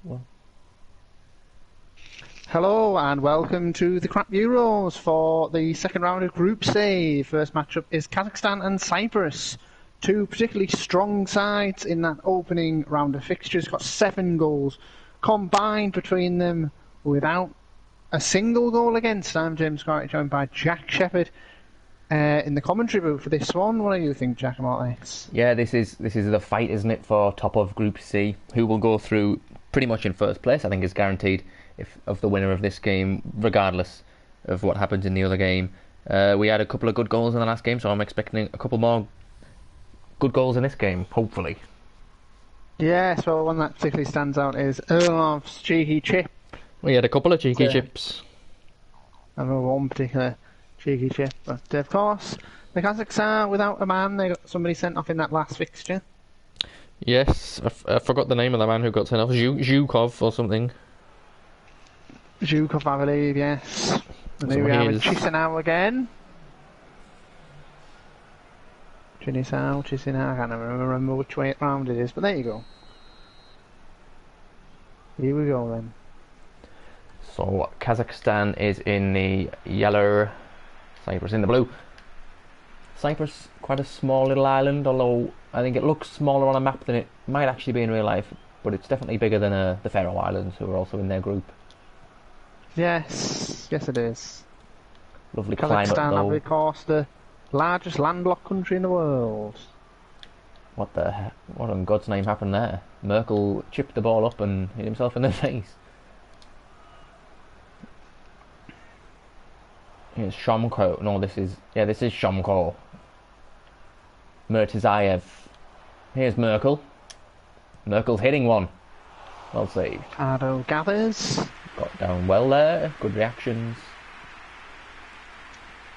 Well, Hello and welcome to the Crap Euros for the second round of Group C. First matchup is Kazakhstan and Cyprus. Two particularly strong sides in that opening round of fixtures. Got 7 goals combined between them without a single goal against. I'm James Scott, joined by Jack Shepherd in the commentary booth for this one. What do you think, Jack, about this? yeah, this is the fight, isn't it, for top of Group C? Who will go through pretty much in first place? I think is guaranteed of the winner of this game, regardless of what happens in the other game. We had a couple of good goals in the last game, so I'm expecting a couple more good goals in this game, hopefully. Yes, well, one that particularly stands out is Erlov's cheeky chip. We had a couple of cheeky chips. I remember one particular cheeky chip, but of course, the Kazakhs are without a man. They got somebody sent off in that last fixture. Yes, I forgot the name of the man who got sent off. Zhukov or something. Zhukov, I believe, yes. And here we are with Chisinau again. Chisinau, I can't remember which way round it is, but there you go. Here we go then. So Kazakhstan is in the yellow, Cyprus in the blue. Cyprus, quite a small little island, although I think it looks smaller on a map than it might actually be in real life, but it's definitely bigger than the Faroe Islands, who are also in their group. Yes it is. Lovely climate though. Kazakhstan, of course, the largest landlocked country in the world. What in God's name happened there? Merkel chipped the ball up and hit himself in the face. Here's Shomko. No, this is Shomko. Murtazayev. Here's Merkel. Merkel's hitting one. Well saved. Ardo gathers. Got down well there. Good reactions.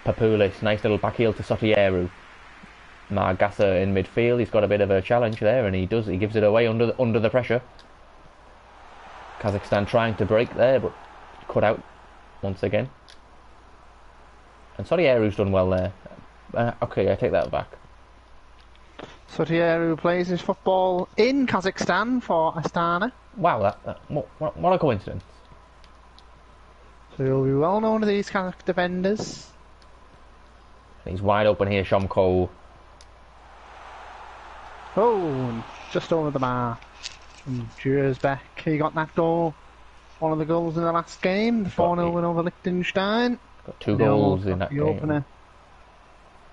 Papoulis, nice little back heel to Sotieru. Margasa in midfield. He's got a bit of a challenge there, and he gives it away under the pressure. Kazakhstan trying to break there, but cut out once again. And Sotieru's done well there. Okay, I take that back. Sotieru plays his football in Kazakhstan for Astana. Wow, what a coincidence. So he'll be well known to these Kazakh defenders. He's wide open here, Shomko. Oh, just over the bar. And Jurzbek, he got that goal. One of the goals in the last game, the 4-0 win over Liechtenstein. Got 2 goals in that game. Opener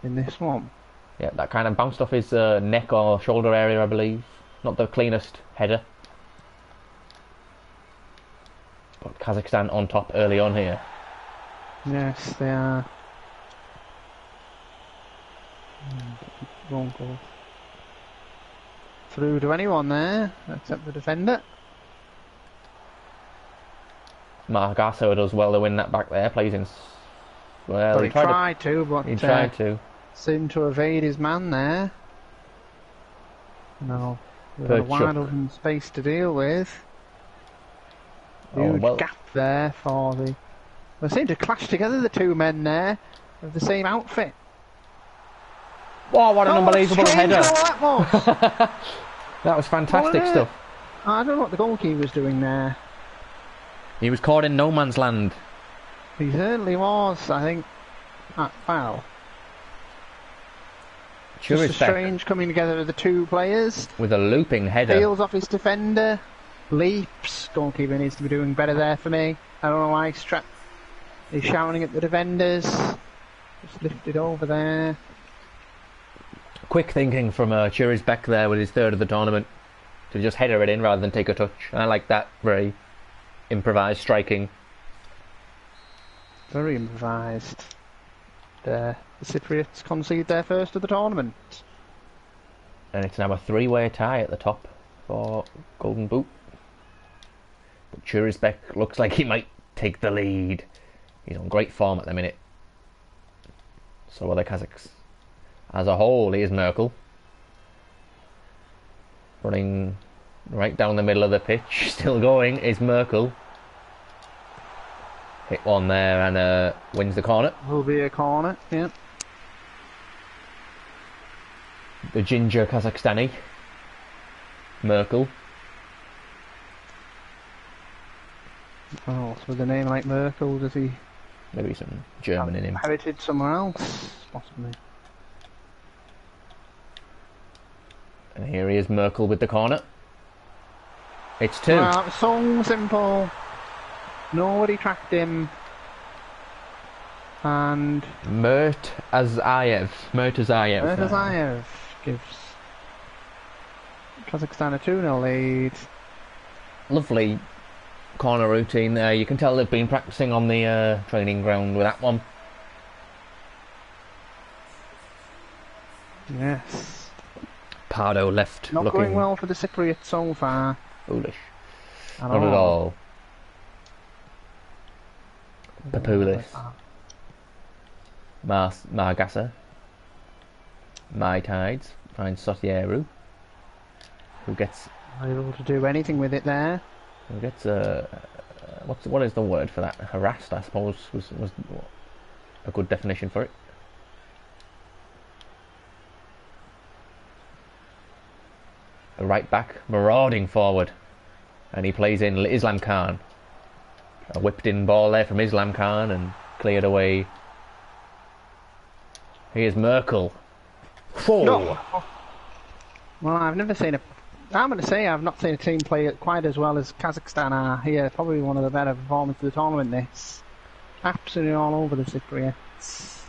in this one. Yeah, that kind of bounced off his neck or shoulder area, I believe. Not the cleanest header. But Kazakhstan on top early on here. Yes, they are. Won't go through to anyone there, except the defender. Margasa does well to win that back there. Plays in. Well, he tried to, but he tried to. Seemed to evade his man there. No, with a wide open space to deal with. Huge gap there for the. They seem to clash together, the two men there, of the same outfit. Oh, what an unbelievable header! That was fantastic stuff. I don't know what the goalkeeper was doing there. He was caught in no man's land. He certainly was, I think, at foul. Just a strange coming together of the two players. With a looping header. Peels off his defender. Leaps. Goalkeeper needs to be doing better there for me. I don't know why he's shouting at the defenders. Just lifted over there. Quick thinking from Churizbek there with his third of the tournament. To just header it in rather than take a touch. I like that. Very improvised striking. Very improvised. The Cypriots concede their first of the tournament. And it's now a 3-way tie at the top for Golden Boot. But Churizbek looks like he might take the lead. He's on great form at the minute. So are the Kazakhs. As a whole, here's Merkel. Running right down the middle of the pitch. Still going is Merkel. Hit one there and wins the corner. Will be a corner, yeah. The ginger Kazakhstani. Merkel. Oh, so with a name like Merkel, does he Maybe some German in him. heritage somewhere else? Possibly. And here he is, Merkel with the corner. It's 2. Well, that was so simple. Nobody tracked him. And Murtazayev gives Kazakhstan a 2-0 lead. Lovely corner routine there. You can tell they've been practicing on the training ground with that one. Yes. Pardo left. Not looking going well for the Cypriots so far. foolish. Not at all. Papoulis. Margassa. My Tides finds Sotieru, who gets Able to do anything with it there. who gets what is the word for that? Harassed, I suppose, was a good definition for it. A right back marauding forward, and he plays in Islam Khan. A whipped in ball there from Islam Khan and cleared away. Here's Merkel. Whoa! No. Well, I'm going to say I've not seen a team play quite as well as Kazakhstan are here. Probably one of the better performances of the tournament. This absolutely all over the Cypriots.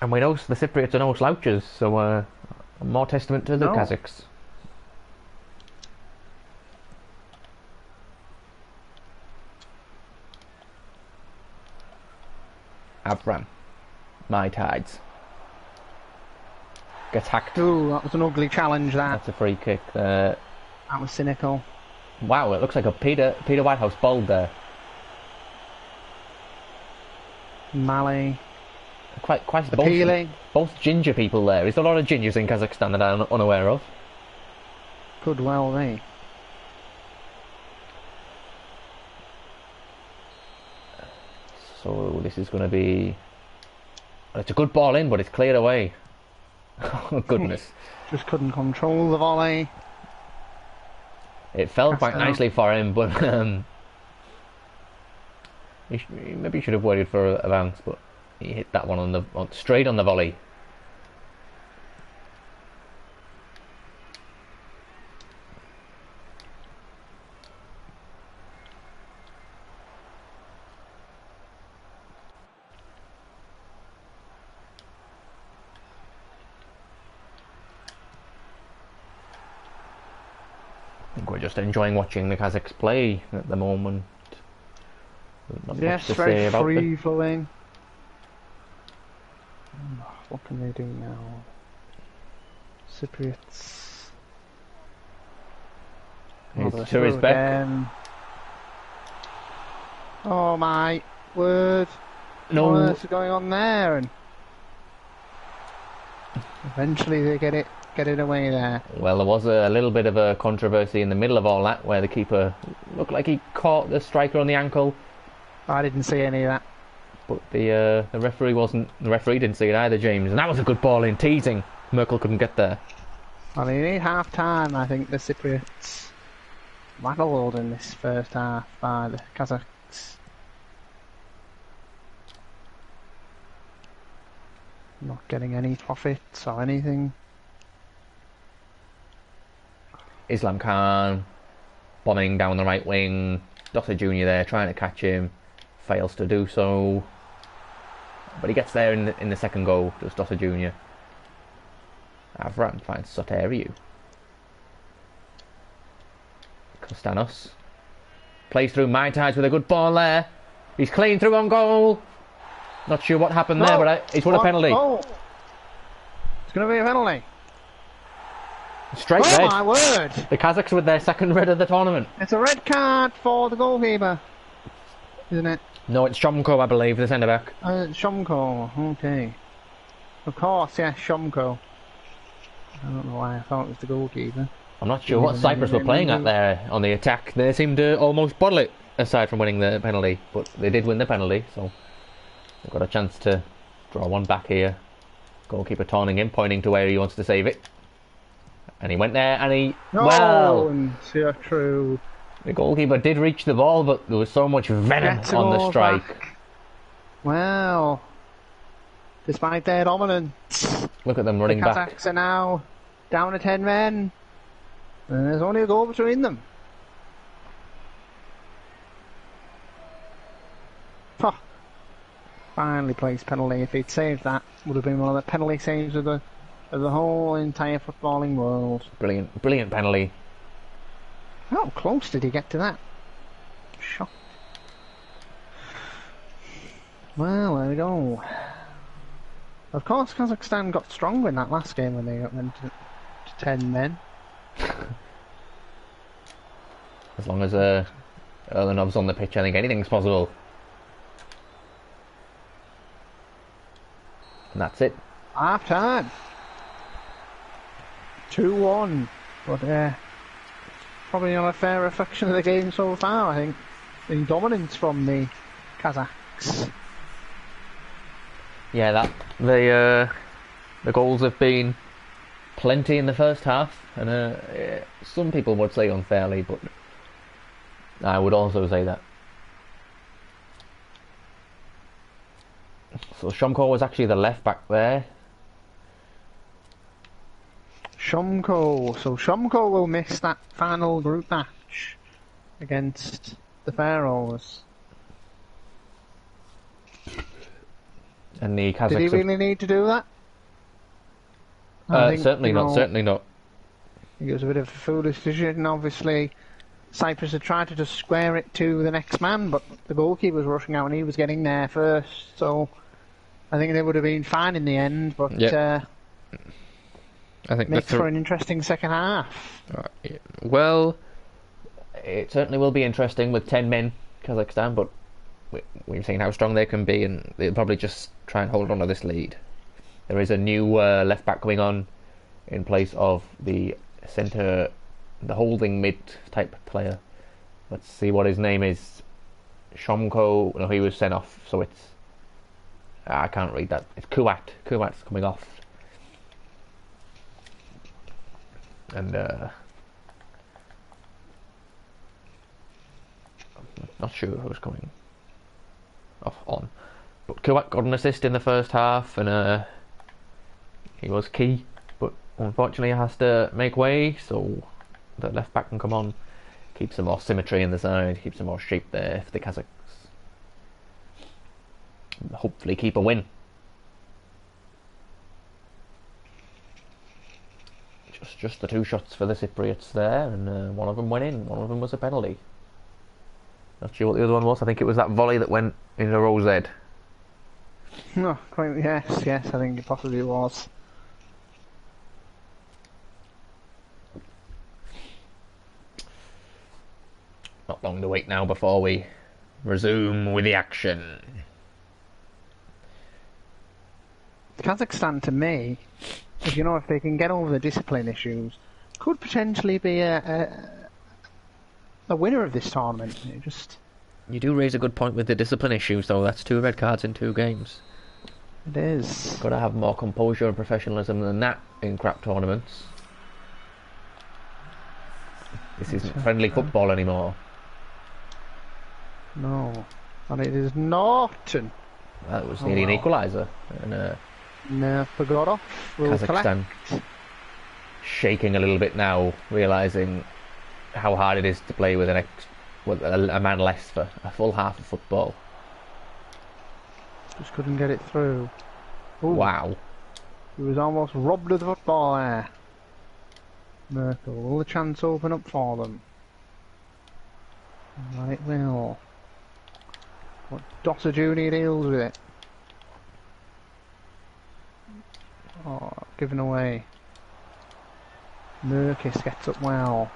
And we know the Cypriots are no slouches, so more testament to the Kazakhs. Avram, My Tides. Gets hacked. Ooh, that was an ugly challenge. That's a free kick there. That was cynical. Wow, it looks like a Peter Whitehouse bowled there. Mali. Quite appealing. Both ginger people there. Is there a lot of gingers in Kazakhstan that I'm unaware of? Could well be. So this is going to be... It's a good ball in, but it's cleared away. Oh, goodness. Just couldn't control the volley. It fell quite nicely for him, but he maybe should have waited for a bounce, but he hit that one straight on the volley. I think we're just enjoying watching the Kazakhs play at the moment. Not much to say about free flowing. What can they do now? Cypriots. Here's back. Oh my word! No, what's going on there? And eventually they get it away there. Well, there was a little bit of a controversy in the middle of all that, where the keeper looked like he caught the striker on the ankle. I didn't see any of that. But the referee wasn't. The referee didn't see it either, James. And that was a good ball in, teasing. Merkel couldn't get there. Well, they need half time. I think the Cypriots rattled in this first half by the Kazakhs. Not getting any profits or anything. Islam Khan bombing down the right wing. Dossa Jr. there trying to catch him, fails to do so. But he gets there in the second goal, does Dossa Jr. Avram finds Soteriu. Kostanos plays through My Tides with a good ball there. He's clean through on goal. Not sure what happened there, but he's won a penalty. Oh. It's going to be a penalty. Straight red. Oh my word! The Kazakhs with their second red of the tournament. It's a red card for the goalkeeper, isn't it? No, it's Shomko, I believe, the centre back. Shomko, okay. Of course, yeah, Shomko. I don't know why I thought it was the goalkeeper. I'm not sure what Cyprus were playing at there on the attack. They seemed to almost bottle it, aside from winning the penalty. But they did win the penalty, so they've got a chance to draw one back here. Goalkeeper taunting him, pointing to where he wants to save it. And he went there, and he... No, well... and yeah, true. The goalkeeper did reach the ball, but there was so much venom Gets the on the ball strike. back. Well, despite their dominance, Look at them the running back. Kazakhs are now down to 10 men. And there's only a goal between them. Oh, finally placed penalty. If he'd saved that, would have been one of the penalty saves of the whole entire footballing world. Brilliant, brilliant penalty. How close did he get to that? Shot. Well, there we go. Of course, Kazakhstan got stronger in that last game when they went to 10 men. As long as Erlenov's on the pitch, I think anything's possible. And that's it. Half time. 2-1. But probably not a fair reflection of the game so far, I think. In dominance from the Kazakhs. Yeah, the goals have been plenty in the first half, and some people would say unfairly, but I would also say that. So Shomko was actually the left back there. Shomko. So Shomko will miss that final group match against the Faroes. And the Kazakhs. Did he really need to do that? Certainly not. Certainly not. I think it was a bit of a foolish decision. Obviously, Cyprus had tried to just square it to the next man, but the goalkeeper was rushing out and he was getting there first. So I think they would have been fine in the end. But I think makes for an interesting second half. Well, it certainly will be interesting with 10 men, Kazakhstan, but we've seen how strong they can be, and they'll probably just try and hold on to this lead. There is a new left back coming on in place of the centre, the holding mid type player. Let's see what his name is. Shomko. No, he was sent off, so it's I can't read that. It's Kuat. Kuat's coming off, and I'm not sure who's coming off on. But Kuat got an assist in the first half, and he was key, but unfortunately has to make way so the left back can come on, keep some more symmetry in the side, keep some more shape there for the Kazakhs. Hopefully keep a win. Just the two shots for the Cypriots there, and one of them went in, one of them was a penalty. Not sure what the other one was. I think it was that volley that went in the rose head. No, quite, yes, I think it possibly was. Not long to wait now before we resume with the action. Kazakhstan, to me, if they can get over the discipline issues, could potentially be a winner of this tournament. You do raise a good point with the discipline issues, though. That's 2 red cards in 2 games. It is. Got to have more composure and professionalism than that in crap tournaments. This isn't friendly football anymore. No, and it is not. And that was nearly an equaliser. And Pagorov will Kazakhstan shaking a little bit now, realising how hard it is to play with a man less for a full half of football. Just couldn't get it through. Ooh. Wow. He was almost robbed of the football there. Merkel, will the chance open up for them? Right, well. What Dosser Jr. deals with it. Oh, given away. Merkis gets up well.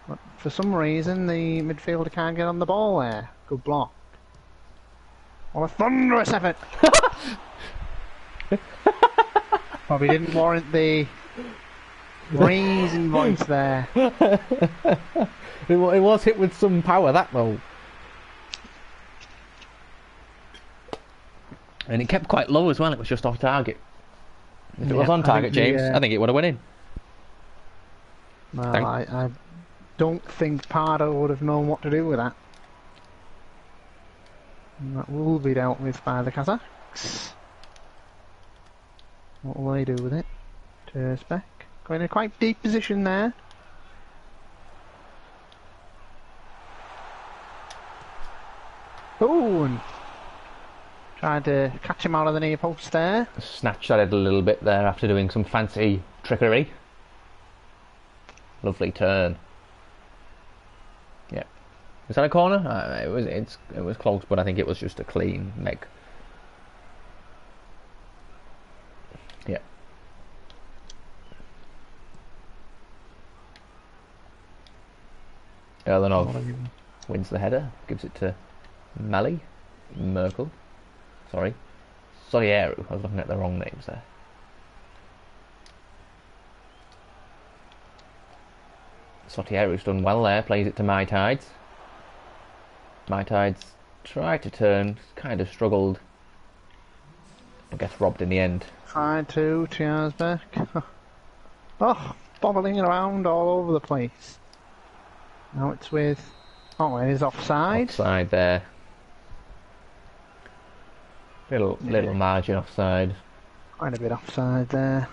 But for some reason the midfielder can't get on the ball there. Good block. What a thunderous effort! Probably didn't warrant the raising voice there. It was hit with some power, that though. And it kept quite low as well, it was just off target. If it was on target, James, I think it would have went in. Well, don't think Pardo would have known what to do with that. And that will be dealt with by the Kazakhs. What will they do with it? Tersbeck going in a quite deep position there. Oh, and tried to catch him out of the near post there. Snatched at it a little bit there after doing some fancy trickery. Lovely turn. Yeah. Was that a corner? It was close, but I think it was just a clean leg. Yeah. Erlenov wins the header, gives it to Merkel. Sorry. Solieru. I was looking at the wrong names there. Sotieru's done well there, plays it to My Tides. My Tides tried to turn, kind of struggled. I guess robbed in the end. Tried to, Tersbeck. Oh, bobbling around all over the place. Now it's with... Oh, it is offside. Offside there. Little margin offside. Quite a bit offside there.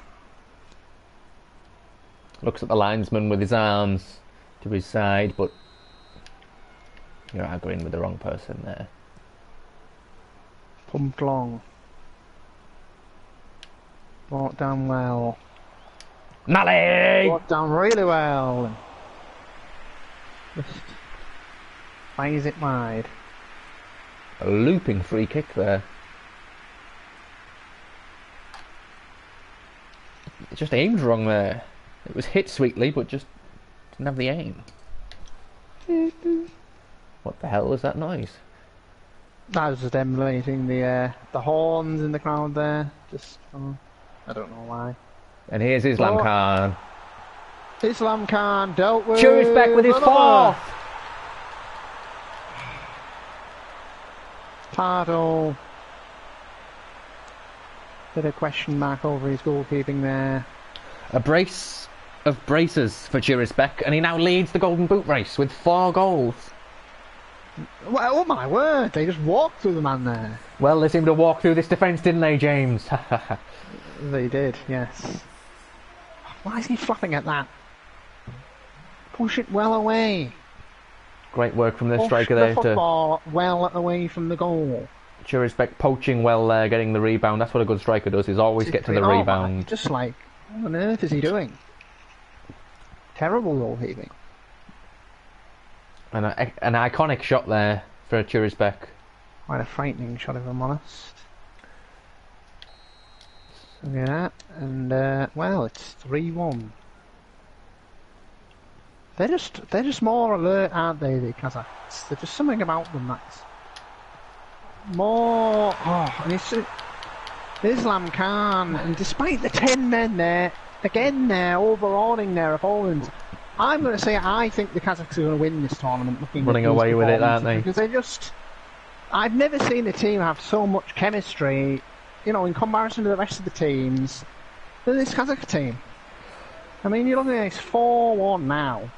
Looks at the linesman with his arms to his side, but you're agreeing with the wrong person there. Pumped long. Brought down well. Mally! Brought down really well. Just fires it wide. A looping free kick there. It just aimed wrong there. It was hit sweetly, but just didn't have the aim. What the hell was that noise? That was just emulating the horns in the crowd there. Just, I don't know why. And here's Islam Khan. Islam Khan dealt with... Churisbek with his fourth! Pardo. Bit of question mark over his goalkeeping there. A brace of braces for Churisbek, and he now leads the Golden Boot race with 4 goals. Well, oh my word, they just walked through the man there. Well, they seemed to walk through this defence, didn't they, James? They did, yes. Why is he flapping at that? Push it well away. Great work from the Push striker the there. football well away from the goal. Churisbek poaching well there, getting the rebound. That's what a good striker does, is always get to the rebound. Just like, what on earth is he doing? Terrible goalkeeping. And an iconic shot there for Churisbek. Quite a frightening shot, if I'm honest. So yeah, and well, it's 3-1. They're just more alert, aren't they, the Kazakhs? There's just something about them that's more. Oh, and it's Islam Khan, and despite the 10 men there, again they're overawing their opponents. I'm going to say I think the Kazakhs are going to win this tournament. Running away with it, aren't they? Because they just... I've never seen a team have so much chemistry, you know, in comparison to the rest of the teams, than this Kazakh team. I mean, you're looking at this 4-1 now.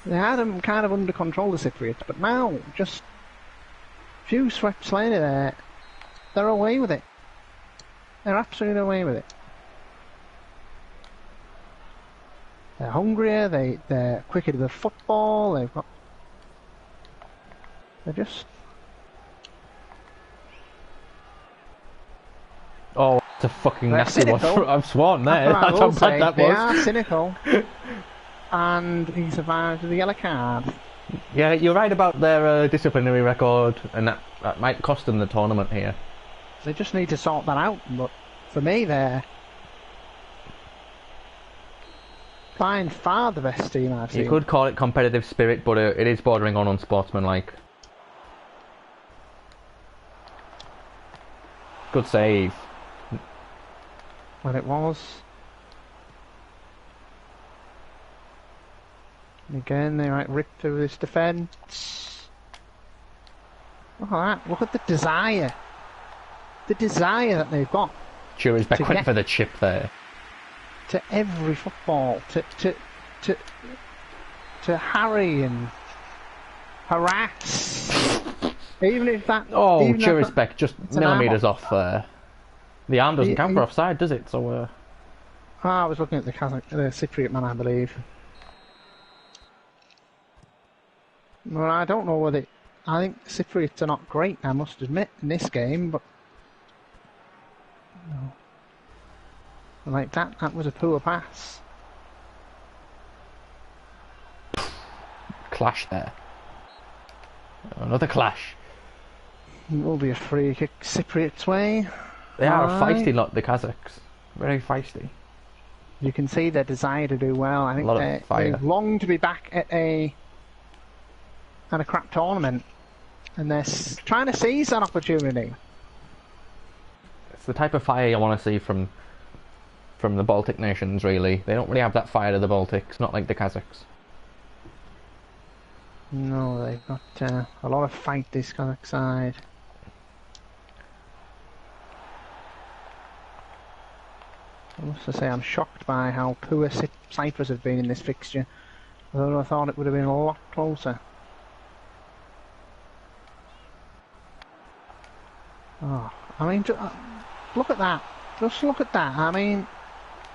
They had them kind of under control, the Cypriots, but now, just a few sweeps later there, they're away with it. They're absolutely away with it. They're hungrier, they're quicker to the football, they're just... Oh, it's a fucking nasty one. I've sworn there. That's how bad that was. They are cynical. And he survived with a yellow card. Yeah, you're right about their disciplinary record, and that might cost them the tournament here. They just need to sort that out, but for me they're by far the best team I've seen. You could call it competitive spirit, but it is bordering on unsportsmanlike. Good save. Well, it was. And again, they might rip through this defence. Look at that. Look at the desire. The desire that they've got. Churisbek went for the chip there. To every football. to harry and harass. Even if that... Oh, due respect, just millimetres off there. The arm doesn't count for offside, does it? So, I was looking at the Cypriot man, I believe. Well, I don't know whether... I think Cypriots are not great, I must admit, in this game, but... No. Like that was a poor pass. Clash there. Another clash. It will be a free kick Cypriot's way. They are a feisty lot, the Kazakhs. Very feisty. You can see their desire to do well. I think they long to be back at a crap tournament, and they're trying to seize that opportunity. It's the type of fire you want to see from the Baltic nations, really. They don't really have that fire to the Baltics, not like the Kazakhs. No, they've got a lot of fight, this Kazakh side. I must say I'm shocked by how poor Cyprus have been in this fixture. Although I thought it would have been a lot closer. Oh, I mean, look at that. Just look at that. I mean,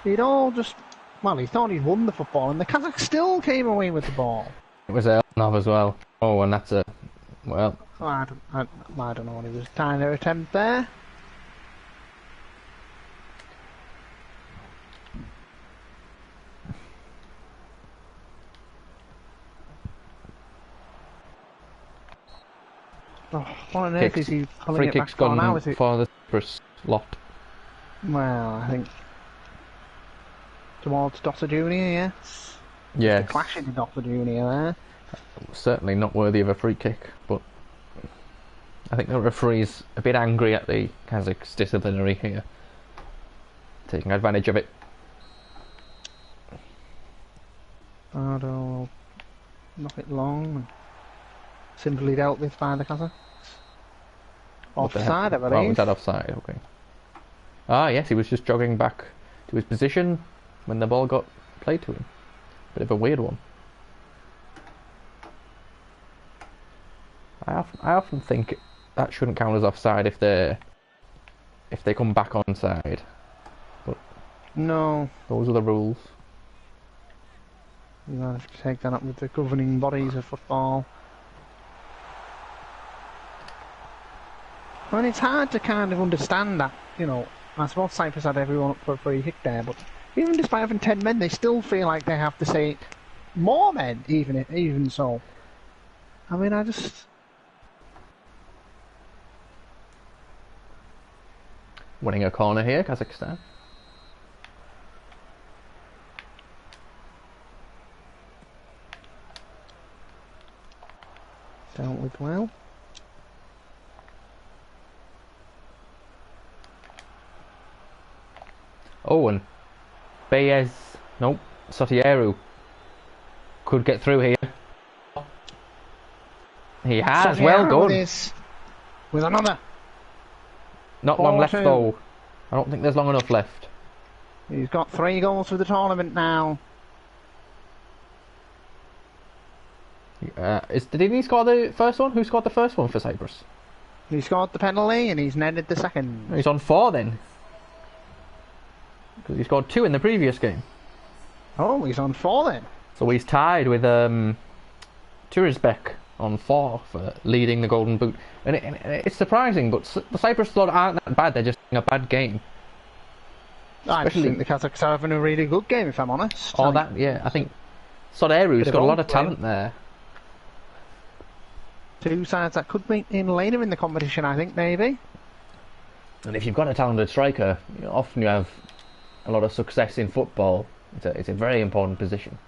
he'd all just... Well, he thought he'd won the football, and the Kazakhs still came away with the ball. It was Elnov as well. Oh, and that's a... Well... I don't know what he was trying to attempt there. Oh, what on earth is he pulling it back for now? Is it for the Cyprus lot? Well, I think towards Dr. Junior, yes. Yes. Clashing with Dr. Junior there. Certainly not worthy of a free kick, but I think the referee's a bit angry at the Kazakhs disciplinary here, taking advantage of it. Bardo knock it long and simply dealt with by the Kazakhs. Offside, I believe. Oh, was that offside? Okay. Ah, yes, he was just jogging back to his position when the ball got played to him. Bit of a weird one. I often think that shouldn't count as offside if they come back onside. But no, those are the rules. You might have to take that up with the governing bodies of football. I mean, it's hard to kind of understand that, you know. I suppose Cyprus had everyone up for a free kick there, but even despite having 10 men, they still feel like they have to say more men, even so. I mean, I just... Winning a corner here, Kazakhstan. Dealt with well. Oh, and Baez, nope, Sotieru could get through here. He has, Sotieru well done. With another. Not long left though. I don't think there's long enough left. He's got 3 goals for the tournament now. Did he score the first one? Who scored the first one for Cyprus? He scored the penalty and he's netted the second. He's on 4 then. Because he scored 2 in the previous game. Oh, he's on 4 then. So he's tied with Turisbek on 4 for leading the Golden Boot. And it's surprising, but the Cyprus lot aren't that bad, they're just having a bad game. I think the Kazakhs are having a really good game, if I'm honest. Oh, that, yeah, I think Soderu's got a lot of talent there. 2 sides that could meet in later in the competition, I think, maybe. And if you've got a talented striker, often you have a lot of success in football. It's a very important position.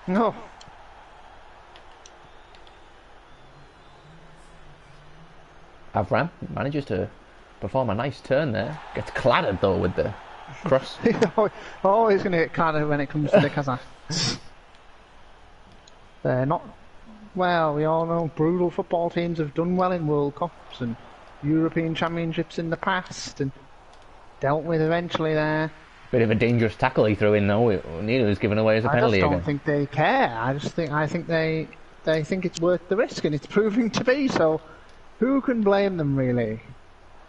No. Avram manages to perform a nice turn there. Gets clattered though with the cross. Always going to get clattered when it comes to the Kazakhs. They're not... Well, we all know brutal football teams have done well in World Cups and European Championships in the past and dealt with eventually there. Bit of a dangerous tackle he threw in though. It nearly was given away as a I just penalty don't again. think they care. I think they think it's worth the risk, and it's proving to be. So, who can blame them really?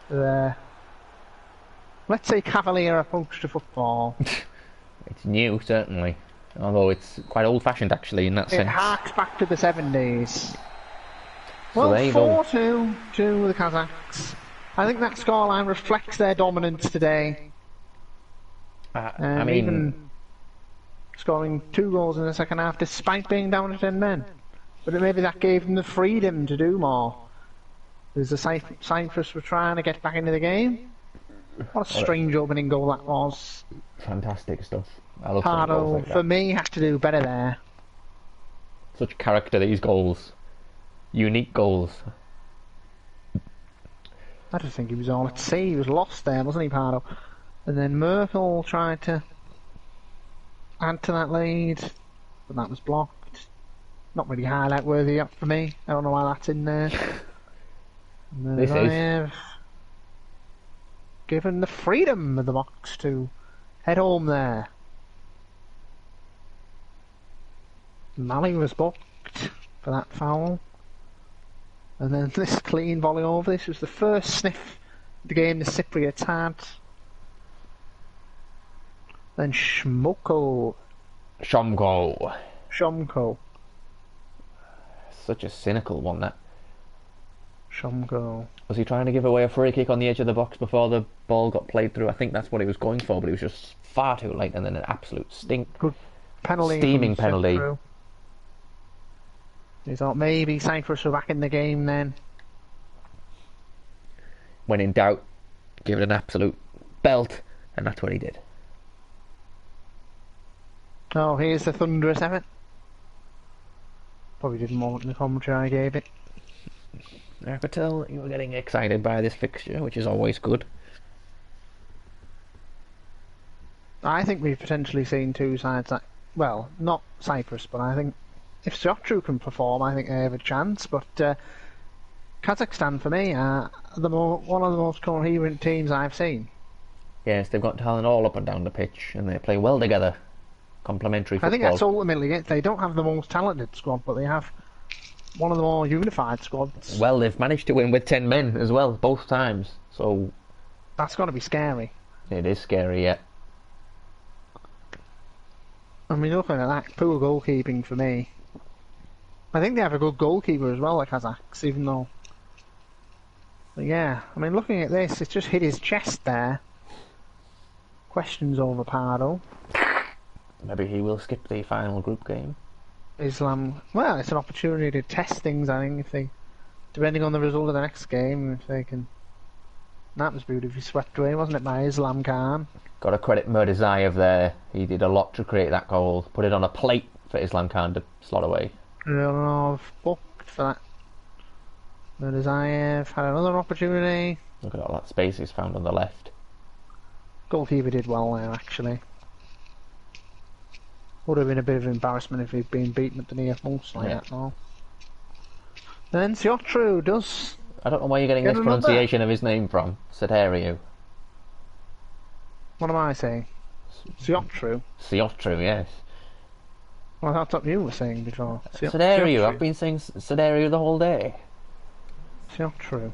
The let's say cavalier approach to football. It's new, certainly. Although it's quite old-fashioned, actually, in that It sense. harks back to the 70s. So Well, there you go. 4-2 to the Kazakhs. I think that scoreline reflects their dominance today. I mean, Even scoring 2 goals in the second half, despite being down to 10 men. But maybe that gave them the freedom to do more. Because the Cyprus were trying to get back into the game. What a strange opening goal that was. fantastic stuff. I love seeing goals Pardo, like for that. me, had to do better there. Such character, these goals. Unique goals. I just think he was all at sea. He was lost there, wasn't he, Pardo? And then Merkel tried to add to that lead, but that was blocked. Not really highlight worthy up for me. I don't know why that's in there. And This then is. I have given the freedom of the box to head home there. Mali was booked for that foul. And then this clean volley over. This was the first sniff of the game the Cypriots had. Then Shomko. Such a cynical one, that. Shomko. Was he trying to give away a free kick on the edge of the box before the ball got played through? I think that's what he was going for, but he was just far too late, and then an absolute Good penalty. steaming from penalty. Cyprus. He thought maybe Cyprus were back in the game then. When in doubt, give it an absolute belt, and that's what he did. Oh, here's the thunderous effort. Probably didn't want the commentary I gave it. I could tell you were getting excited by this fixture, which is always good. I think we've potentially seen two sides that, well, not Cyprus, but I think if Siotru can perform, I think they have a chance. But Kazakhstan, for me, are one of the most coherent teams I've seen. Yes, they've got talent all up and down the pitch, and they play well together. Complementary football. I think that's ultimately it. They don't have the most talented squad, but they have one of the more unified squads. Well, they've managed to win with 10 men as well, both times. So That's got to be scary. it is scary, yeah. I mean, looking at that, poor goalkeeping for me. I think they have a good goalkeeper as well, the Kazakhs, even though... But yeah, I mean, looking at this, it's just hit his chest there. Questions over Pardo. Maybe he will skip the final group game. Islam, well, it's an opportunity to test things, I think, if they... Depending on the result of the next game, if they can... That was beautifully swept away, wasn't it, by Islam Khan? Got to credit Murtazayev there. He did a lot to create that goal. Put it on a plate for Islam Khan to slot away. Leonov booked for that. Murtazayev had another opportunity. Look at all that space he's found on the left. Goalkeeper did well there, actually. Would have been a bit of embarrassment if he'd been beaten at the near post like that, though. Then Siotru does... I don't know where you're getting this pronunciation of his name from. Siotru. What am I saying? Siotru? Siotru, yes. Well, that's what you were saying before. Siotru. I've been saying Siotru the whole day. Siotru.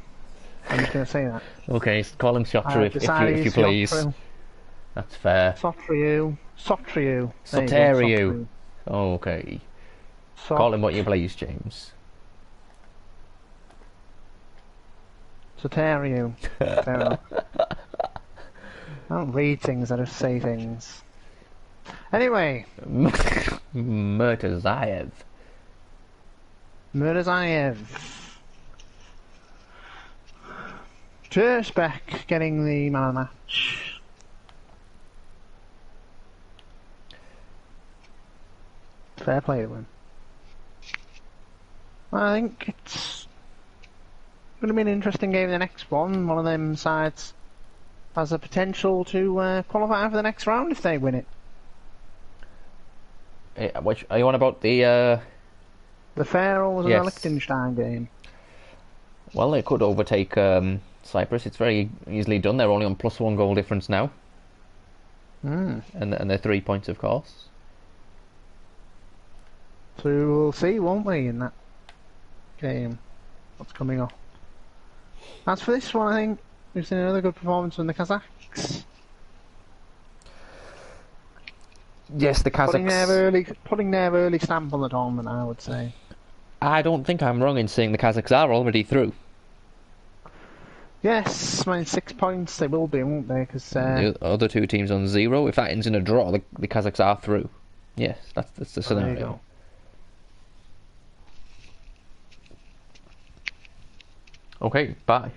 I'm just going to say that. Okay, call him Siotru if you please. Siotru. That's fair. Sotriu. Sotriu. Soteriu. Oh, okay. Sot- Call him what you please, James. Soteriu. Fair enough. I don't read things, I just say things. Anyway, Murtazayev. Murtazayev. Tersbeck getting the man of the match. Fair play to him. I think it's going to be an interesting game in the next one. One of them sides has the potential to qualify for the next round if they win it. Which are you on about the? The Faroes and Yes. the Liechtenstein game. Well, they could overtake Cyprus. It's very easily done. They're only on +1 goal difference now. Mm. and they're 3 points, of course. So we'll see, won't we, in that game, what's coming up. As for this one, I think we've seen another good performance from the Kazakhs. Yes, the Kazakhs. Putting their early stamp on the tournament, I would say. I don't think I'm wrong in saying the Kazakhs are already through. Yes, I mean, 6 points they will be, won't they? Because The other two teams on 0. If that ends in a draw, the Kazakhs are through. Yes, that's the there you scenario. go. Okay, bye.